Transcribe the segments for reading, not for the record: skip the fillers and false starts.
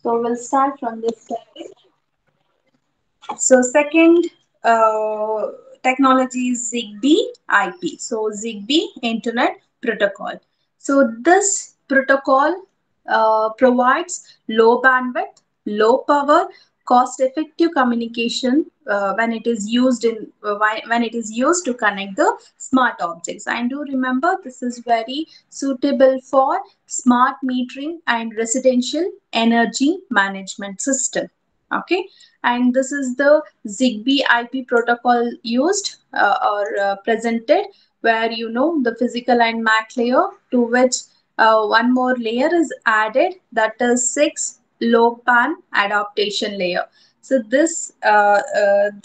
So we'll start from this topic. So second technology is ZigBee IP. So ZigBee Internet Protocol. So this protocol provides low bandwidth, low power, cost-effective communication when it is used when it is used to connect the smart objects. And do remember, this is very suitable for smart metering and residential energy management system. Okay, and this is the ZigBee IP protocol used or presented, where the physical and MAC layer, to which one more layer is added, that is 6 low pan adaptation layer. So I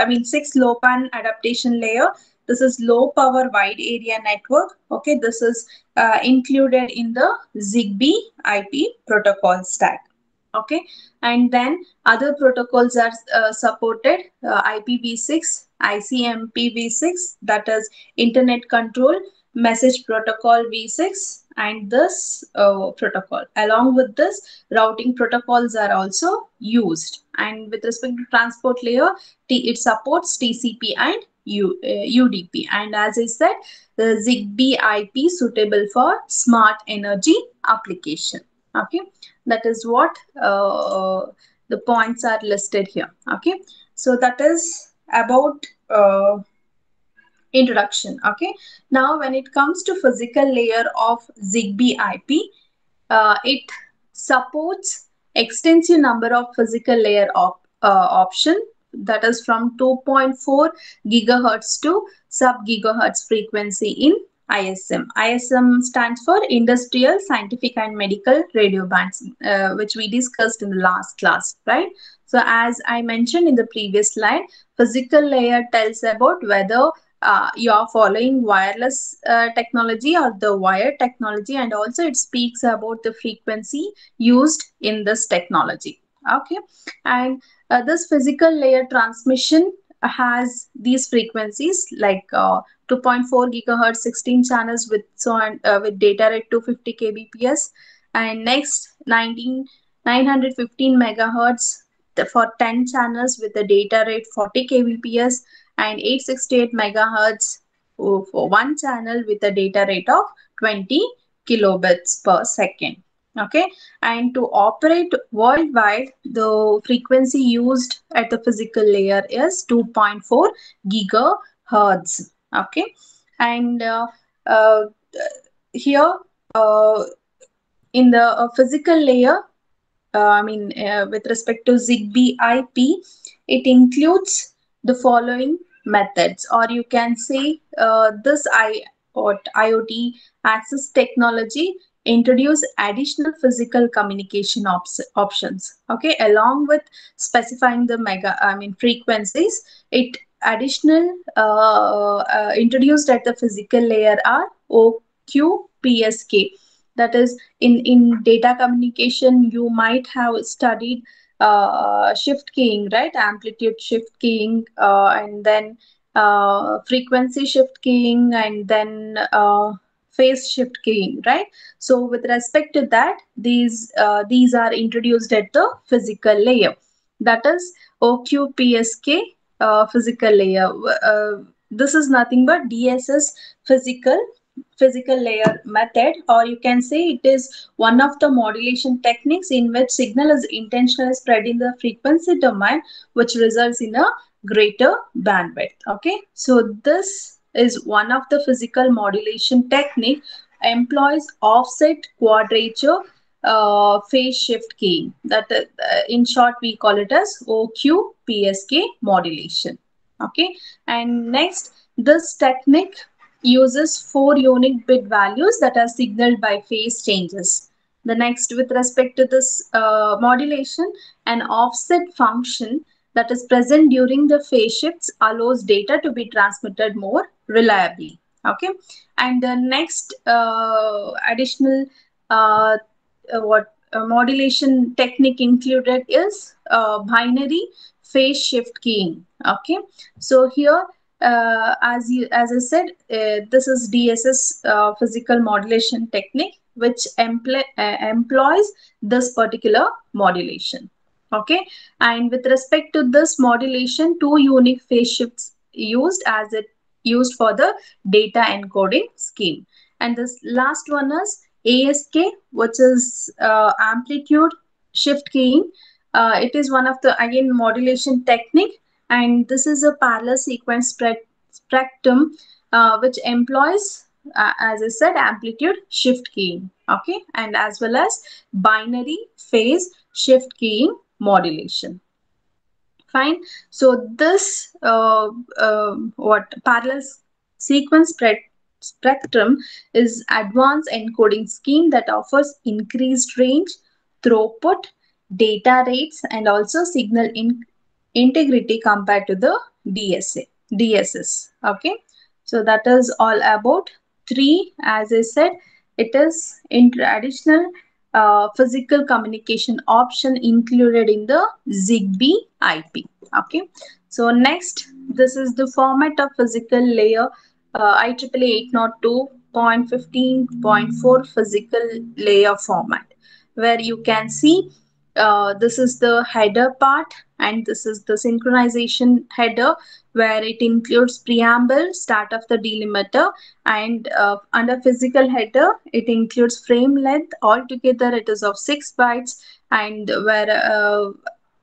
mean 6 low pan adaptation layer. This is low power wide area network. Okay, this is included in the ZigBee IP protocol stack. Okay, and then other protocols are supported, IPv6, ICMP-v6, that is Internet Control Message Protocol v6, and this protocol. Along with this, routing protocols are also used. And with respect to transport layer, it supports TCP and UDP. And as I said, the ZigBee IP suitable for smart energy application. Okay, that is what the points are listed here. Okay, so that is about introduction. Okay, now when it comes to physical layer of ZigBee IP, it supports extensive number of physical layer option, that is from 2.4 gigahertz to sub gigahertz frequency in ISM. ISM stands for Industrial, Scientific and Medical Radio Bands, which we discussed in the last class, right? So as I mentioned in the previous slide, physical layer tells about whether you are following wireless technology or the wired technology, and also it speaks about the frequency used in this technology. Okay, and this physical layer transmission has these frequencies like 2.4 gigahertz, 16 channels with with data rate 250 kbps, and next 915 megahertz for 10 channels with the data rate 40 kbps, and 868 megahertz for one channel with a data rate of 20 kilobits per second. Okay, and to operate worldwide, the frequency used at the physical layer is 2.4 gigahertz. Okay, and uh, here uh, in the physical layer, with respect to ZigBee IP, it includes the following methods, or you can say what IoT access technology introduce additional physical communication options. Okay, along with specifying the frequencies, it additional introduced at the physical layer are OQPSK, that is in data communication. You might have studied shift keying, right? Amplitude shift keying, and then frequency shift keying, and then phase shift keying, right? So with respect to that, these are introduced at the physical layer, that is OQPSK physical layer. This is nothing but DSS physical layer method, or you can say it is one of the modulation techniques in which signal is intentionally spread in the frequency domain, which results in a greater bandwidth. Okay, so this is one of the physical modulation technique, employs offset, quadrature, phase shift keying, that in short we call it as OQPSK modulation. Okay, and next, this technique uses 4 unique bit values that are signaled by phase changes. The next, with respect to this modulation, an offset function that is present during the phase shifts allows data to be transmitted more reliably. Okay, and the next additional what modulation technique included is binary phase shift keying. Okay, so here as I said, this is DSS physical modulation technique, which employs this particular modulation. Okay, and with respect to this modulation, two unique phase shifts used for the data encoding scheme. And this last one is ASK, which is amplitude shift keying. It is one of the again modulation technique, and this is a parallel sequence spectrum which employs, as I said, amplitude shift keying. Okay, and as well as binary phase shift keying modulation. Fine. So this what parallel sequence spectrum is advanced encoding scheme that offers increased range, throughput, data rates, and also signal integrity compared to the DSS. Okay. So that is all about three. As I said, it is in traditional physical communication option included in the ZigBee IP. Okay. So next, this is the format of physical layer IEEE 802.15.4 physical layer format, where you can see this is the header part, and this is the synchronization header, where it includes preamble, start of the delimiter, and under physical header, it includes frame length. Altogether, it is of 6 bytes, and where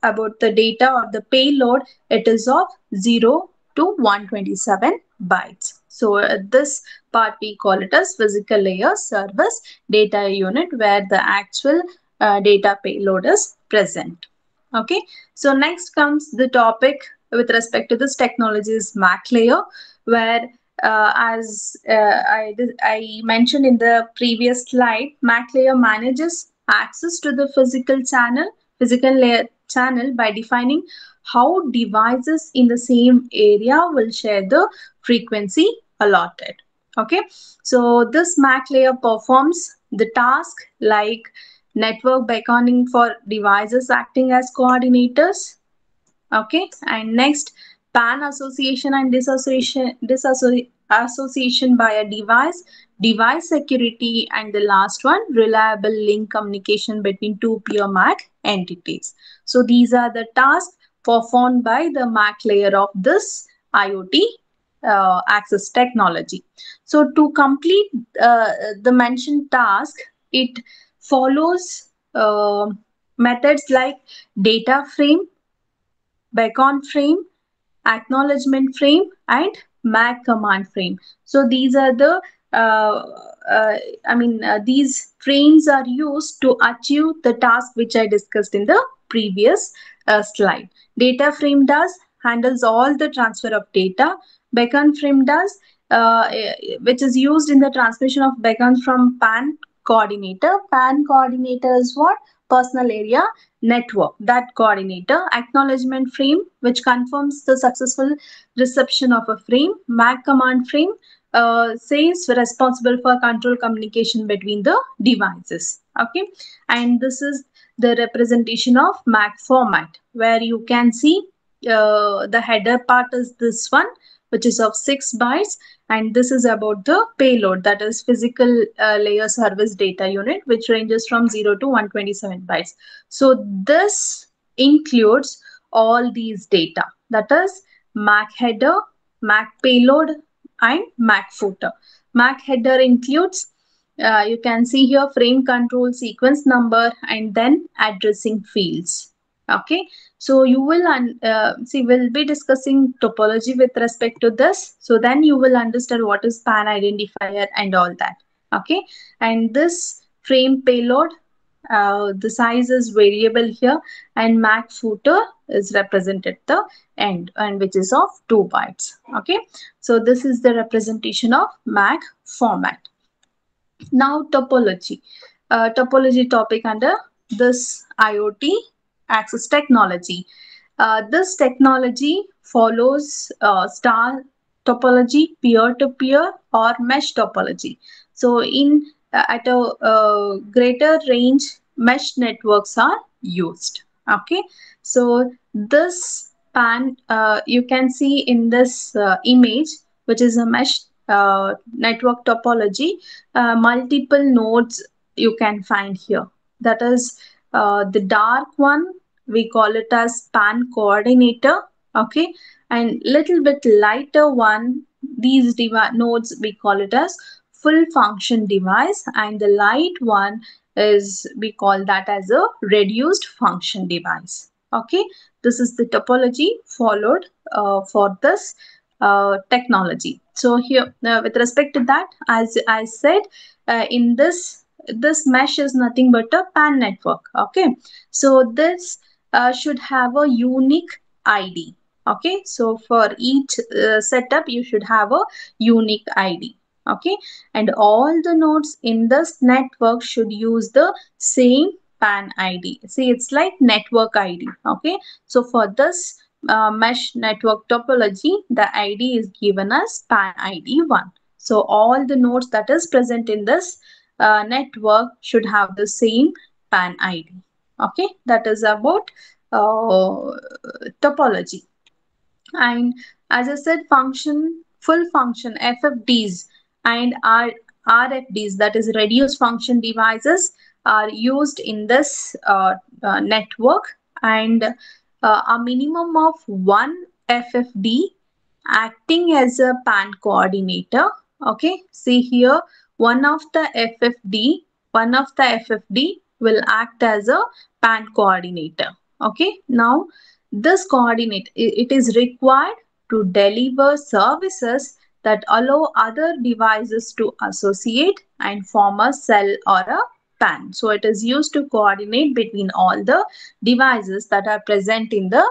about the data or the payload, it is of 0 to 127 bytes. So this part we call it as physical layer service data unit, where the actual data payload is present. Okay, so next comes the topic with respect to this technology is MAC layer, where I mentioned in the previous slide, MAC layer manages access to the physical layer channel by defining how devices in the same area will share the frequency allotted. Okay, so this MAC layer performs the task like network beckoning for devices acting as coordinators. Okay, and next, PAN association and association by a device security, and the last one, reliable link communication between two peer MAC entities. So these are the tasks performed by the MAC layer of this IoT access technology. So to complete the mentioned task, it follows methods like data frame, beacon frame, acknowledgement frame, and MAC command frame. So these are the these frames are used to achieve the task which I discussed in the previous slide. Data frame handles all the transfer of data. Beacon frame which is used in the transmission of beacons from PAN coordinator. PAN coordinator is what? Personal area network, that coordinator. Acknowledgement frame, which confirms the successful reception of a frame. MAC command frame says responsible for control communication between the devices. Okay, and this is the representation of MAC format, where you can see the header part is this one, which is of 6 bytes, and this is about the payload, that is physical layer service data unit, which ranges from 0 to 127 bytes. So this includes all these data, that is MAC header, MAC payload, and MAC footer. MAC header includes you can see here frame control, sequence number, and then addressing fields. Okay, so you will see, we'll be discussing topology with respect to this, so then you will understand what is PAN identifier and all that. Okay, and this frame payload, the size is variable here, and MAC footer is represented at the end, and which is of 2 bytes. Okay, so this is the representation of MAC format. Now topology. Topology topic under this IoT access technology. This technology follows star topology, peer-to-peer, or mesh topology. So in at a greater range, mesh networks are used. Okay, so this PAN you can see in this image, which is a mesh network topology. Multiple nodes you can find here. That is the dark one, we call it as PAN coordinator. Okay, and little bit lighter one, these nodes we call it as full function device, and the light one is we call that as a reduced function device. Okay, this is the topology followed for this technology. So here with respect to that, as I said, in this mesh is nothing but a PAN network. Okay, so this should have a unique ID. Okay, so for each setup you should have a unique ID. Okay, and all the nodes in this network should use the same PAN ID. See, it's like network ID. Okay, so for this mesh network topology, the ID is given as PAN ID 1. So all the nodes that is present in this network should have the same PAN ID. Okay, that is about topology. And as I said, full function FFDs and RFDs, that is reduced function devices, are used in this network, and a minimum of one FFD acting as a PAN coordinator. Okay, see here, one of the FFD will act as a PAN coordinator. Okay, now this coordinate, it is required to deliver services that allow other devices to associate and form a cell or a PAN. So it is used to coordinate between all the devices that are present in the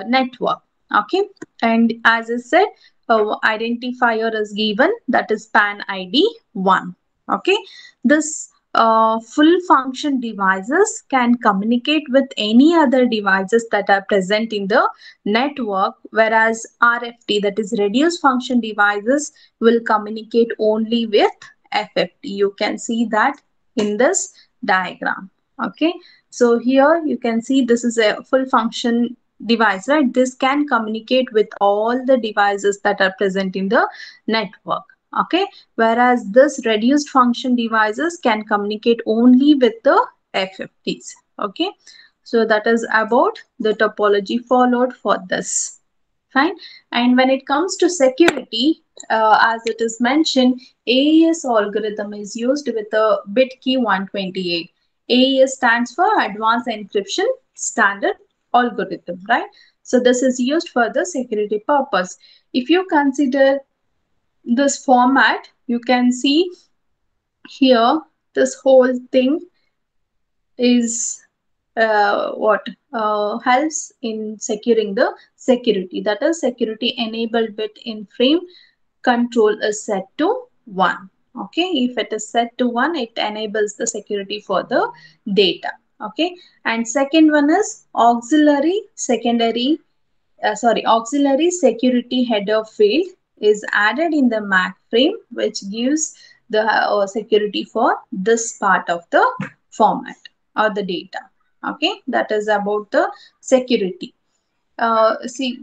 network. Okay, and as I said, identifier is given, that is PAN ID 1. Okay, this full function devices can communicate with any other devices that are present in the network, whereas RFD, that is reduced function devices, will communicate only with FFD. You can see that in this diagram. Okay, so here you can see this is a full function device, right? This can communicate with all the devices that are present in the network. Okay, whereas this reduced function devices can communicate only with the FFTs. Okay, so that is about the topology followed for this. Fine. And when it comes to security, as it is mentioned, AES algorithm is used with the bit key 128. AES stands for Advanced Encryption Standard Algorithm, right? So this is used for the security purpose. If you consider this format, you can see here this whole thing is what helps in securing the security. That is, security enabled bit in frame control is set to 1. Okay, if it is set to 1, it enables the security for the data. Okay, and second one is auxiliary security header field is added in the MAC frame, which gives the security for this part of the format or the data. Okay, that is about the security. See,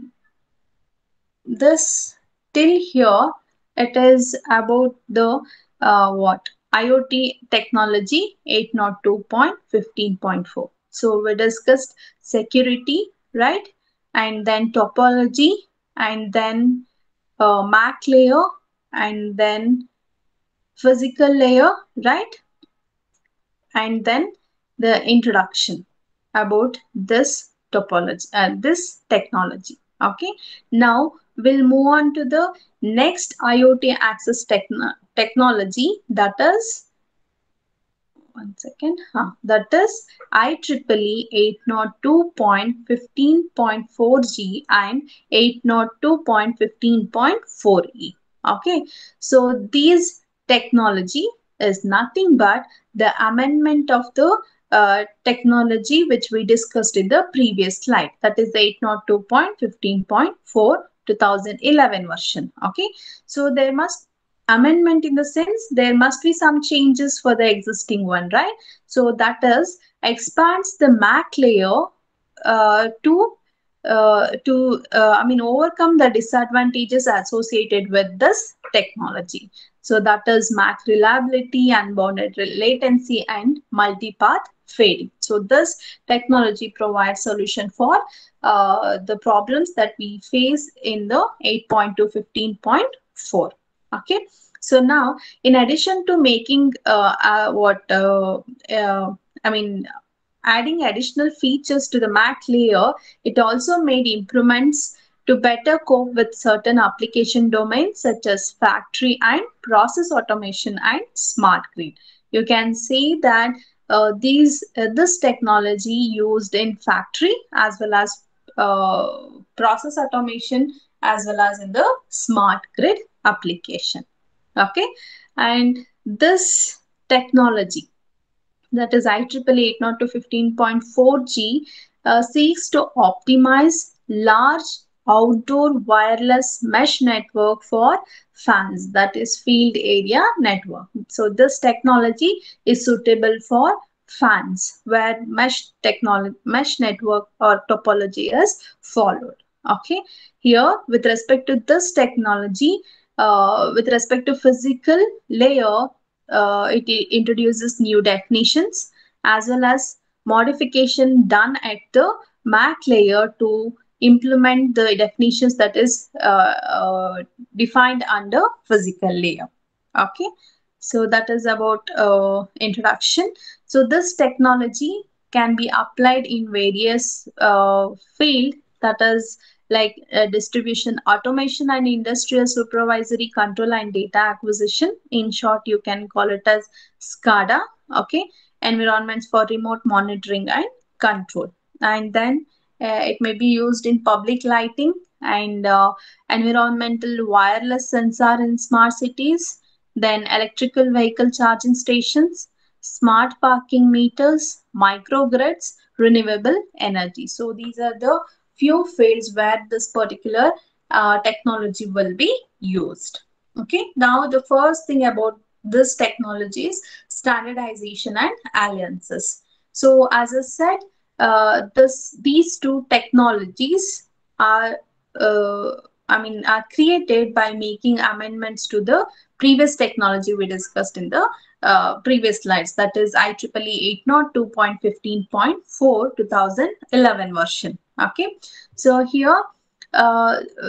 this till here, it is about the what IoT technology 802.15.4. So we discussed security, right? And then topology, and then MAC layer, and then physical layer, right? And then the introduction about this topology, this technology. Okay, now we'll move on to the next IoT access technology, that is, one second, that is IEEE 802.15.4G and 802.15.4E. Okay, so these technology is nothing but the amendment of the technology which we discussed in the previous slide, that is the 802.15.4 2011 version. Okay, so there must amendment in the sense there must be some changes for the existing one, right? So that is expands the MAC layer to overcome the disadvantages associated with this technology. So that is MAC reliability, unbounded latency, and multipath fading. So this technology provides solution for the problems that we face in the 8.2 15.4. Okay. So now, in addition to making I mean, adding additional features to the Mac layer, it also made improvements to better cope with certain application domains such as factory and process automation and smart grid. You can see that this technology used in factory as well as process automation as well as in the smart grid application. Okay, and this technology, that is IEEE 802 15.4G, seeks to optimize large outdoor wireless mesh network for fans, that is field area network. So this technology is suitable for fans where mesh network or topology is followed. Okay, here with respect to this technology, with respect to physical layer, it introduces new definitions as well as modification done at the MAC layer to implement the definitions that is defined under physical layer. Okay, so that is about introduction. So this technology can be applied in various field, that is like distribution automation and industrial supervisory control and data acquisition. In short, you can call it as SCADA. Okay, environments for remote monitoring and control. And then it may be used in public lighting and environmental wireless sensor in smart cities, then electrical vehicle charging stations, smart parking meters, microgrids, renewable energy. So these are the few fields where this particular technology will be used. Okay, now the first thing about this technology is standardization and alliances. So as I said, these two technologies are uh, are created by making amendments to the previous technology we discussed in the previous slides, that is IEEE 802.15.4 2011 version. Okay, so here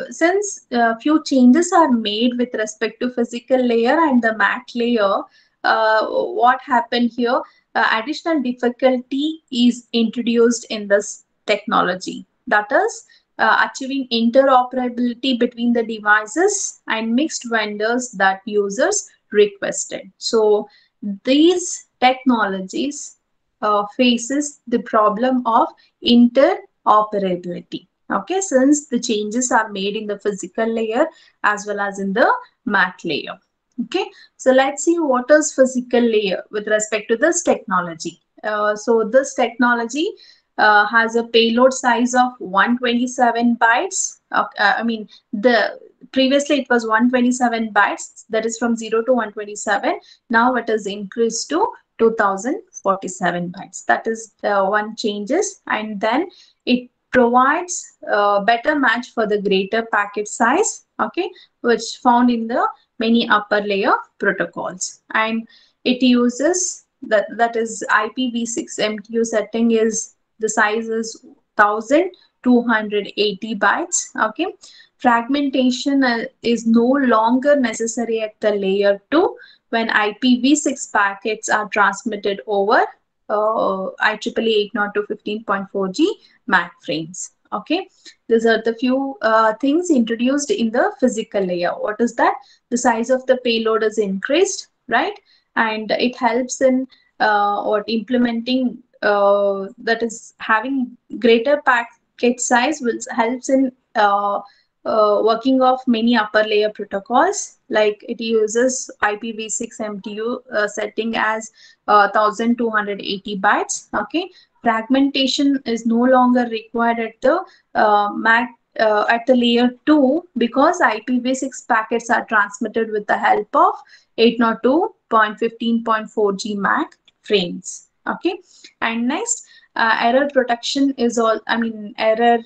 since few changes are made with respect to physical layer and the MAC layer, what happened here? Additional difficulty is introduced in this technology. That is achieving interoperability between the devices and mixed vendors that users requested. So these technologies faces the problem of interoperability. Okay, since the changes are made in the physical layer as well as in the MAC layer. Okay, so let's see what is physical layer with respect to this technology. So this technology has a payload size of 127 bytes. The previously it was 127 bytes, that is from 0 to 127. Now it is increased to 2047 bytes. That is one changes, and then it provides a better match for the greater packet size, okay, which found in the many upper layer protocols. And it uses that is IPv6 MTU setting is the size is 1280 bytes. Okay, fragmentation is no longer necessary at the layer 2 when IPv6 packets are transmitted over IEEE 802 15.4G MAC frames. Okay, these are the few things introduced in the physical layer. What is that? The size of the payload is increased, right? And it helps in or implementing that is having greater packet size, which helps in working of many upper layer protocols. Like it uses IPv6 MTU setting as 1280 bytes. Okay, fragmentation is no longer required at the MAC at the layer 2 because IPv6 packets are transmitted with the help of 802.15.4G MAC frames. Okay, and next error protection is error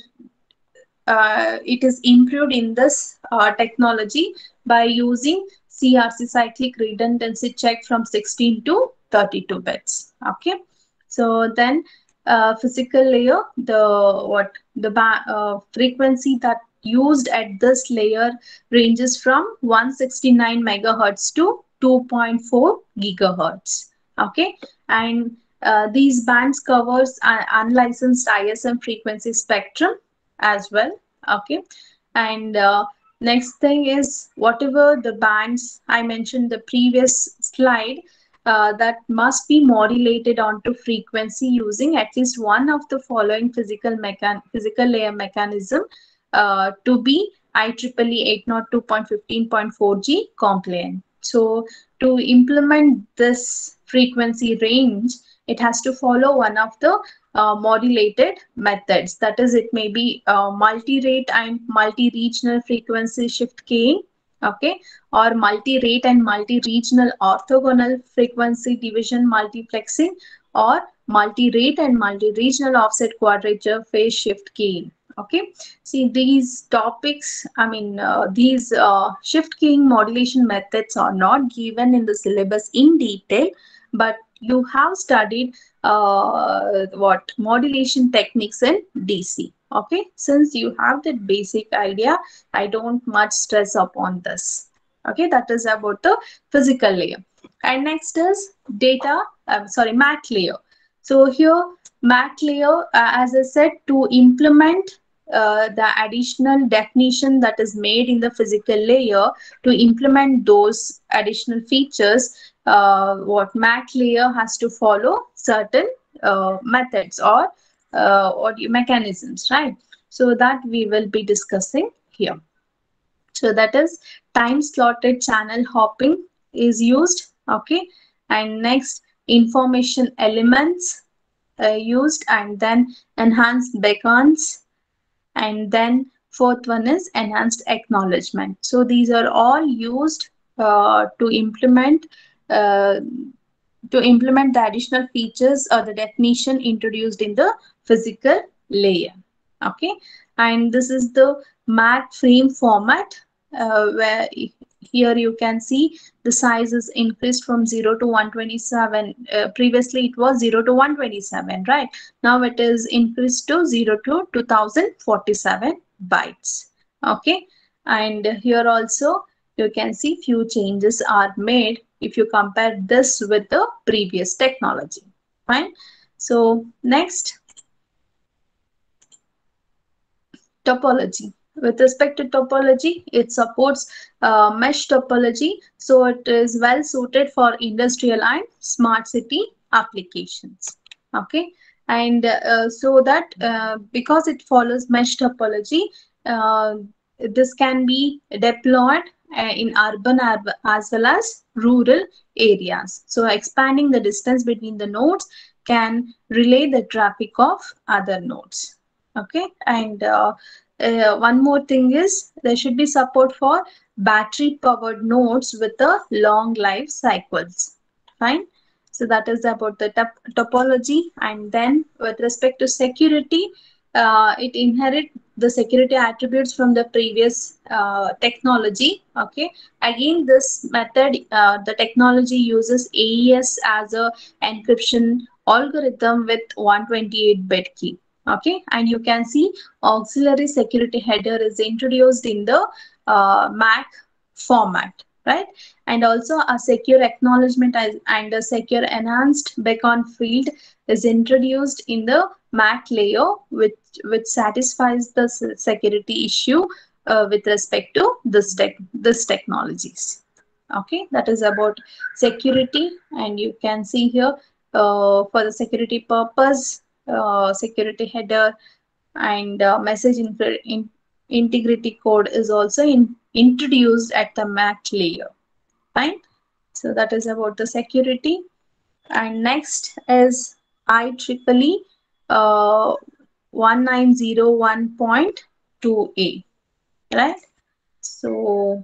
it is improved in this technology by using CRC cyclic redundancy check from 16 to 32 bits. Okay, so then physical layer, the frequency that used at this layer ranges from 169 megahertz to 2.4 gigahertz. Okay, and these bands covers unlicensed ISM frequency spectrum as well. Okay, and next thing is whatever the bands I mentioned the previous slide, that must be modulated onto frequency using at least one of the following physical layer mechanism to be IEEE 802.15.4G compliant. So to implement this frequency range, it has to follow one of the modulated methods. That is, it may be multi-rate and multi-regional frequency shift keying, okay, or multi-rate and multi-regional orthogonal frequency division multiplexing, or multi-rate and multi-regional offset quadrature phase shift keying. Okay, see these topics, I mean these shift keying modulation methods are not given in the syllabus in detail, but you have studied what modulation techniques in DC. Okay, since you have that basic idea, I don't much stress upon this. Okay, that is about the physical layer. And next is mat layer. So here mat layer, as I said, to implement the additional definition that is made in the physical layer, to implement those additional features, what mat layer has to follow certain methods or mechanisms, right? So that we will be discussing here. So that is time slotted channel hopping is used. Okay, and next information elements used, and then enhanced beacons, and then fourth one is enhanced acknowledgement. So these are all used to implement uh, the additional features or the definition introduced in the physical layer. Okay, and this is the mat frame format, where here you can see the size is increased from 0 to 127. Previously it was 0 to 127, right? Now it is increased to 0 to 2047 bytes. Okay, and here also you can see few changes are made if you compare this with the previous technology. Fine. So next, topology. With respect to topology, it supports mesh topology, so it is well suited for industrial and smart city applications. Okay, and so that because it follows mesh topology, uh, this can be deployed in urban as well as rural areas. So expanding the distance between the nodes can relay the traffic of other nodes. Okay, and one more thing is there should be support for battery powered nodes with a long life cycles. Fine. So that is about the topology. And then with respect to security, it inherit the security attributes from the previous technology. Okay, again this method, the technology uses AES as a encryption algorithm with 128-bit key. Okay, and you can see auxiliary security header is introduced in the MAC format, right? And also a secure acknowledgement and a secure enhanced beacon field is introduced in the MAC layer, which satisfies the security issue with respect to this technologies. Okay, that is about security. And you can see here for the security purpose, security header and message integrity code is also introduced at the MAC layer. Fine. So that is about the security. And next is IEEE 1901.2a, right? So